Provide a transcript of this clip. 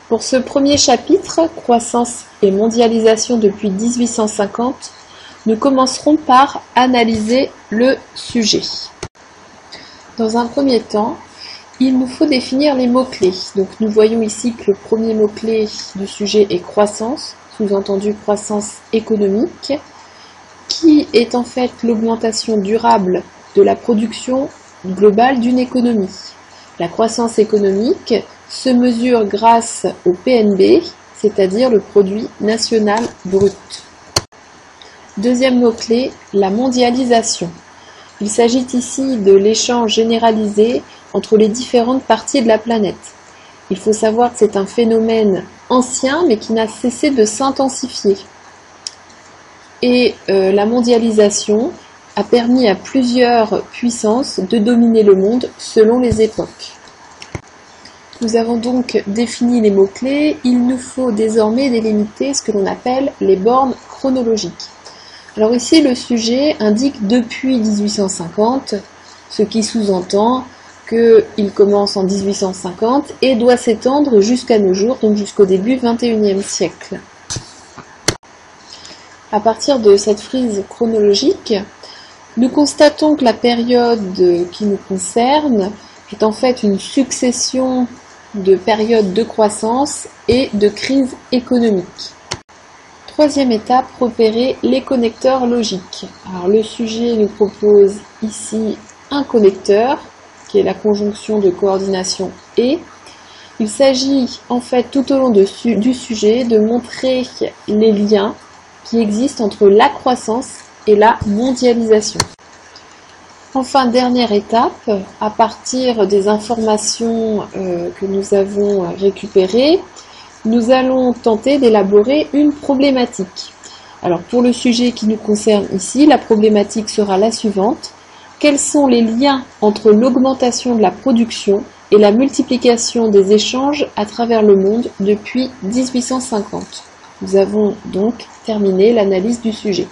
Pour ce premier chapitre, croissance et mondialisation depuis 1850, nous commencerons par analyser le sujet. Dans un premier temps, il nous faut définir les mots-clés. Donc nous voyons ici que le premier mot-clé du sujet est croissance, sous-entendu croissance économique, qui est en fait l'augmentation durable de la production globale d'une économie. La croissance économique se mesure grâce au PNB, c'est-à-dire le produit national brut. Deuxième mot-clé, la mondialisation. Il s'agit ici de l'échange généralisé entre les différentes parties de la planète. Il faut savoir que c'est un phénomène ancien mais qui n'a cessé de s'intensifier. Et la mondialisation a permis à plusieurs puissances de dominer le monde selon les époques. Nous avons donc défini les mots-clés, il nous faut désormais délimiter ce que l'on appelle les bornes chronologiques. Alors ici, le sujet indique depuis 1850, ce qui sous-entend qu'il commence en 1850 et doit s'étendre jusqu'à nos jours, donc jusqu'au début du XXIe siècle. À partir de cette frise chronologique, nous constatons que la période qui nous concerne est en fait une succession de périodes de croissance et de crise économique. Troisième étape, repérer les connecteurs logiques. Alors le sujet nous propose ici un connecteur, qui est la conjonction de coordination et. Il s'agit en fait tout au long du sujet de montrer les liens qui existent entre la croissance et la mondialisation. Enfin, dernière étape, à partir des informations que nous avons récupérées, nous allons tenter d'élaborer une problématique. Alors pour le sujet qui nous concerne ici, la problématique sera la suivante. Quels sont les liens entre l'augmentation de la production et la multiplication des échanges à travers le monde depuis 1850 ? Nous avons donc terminé l'analyse du sujet.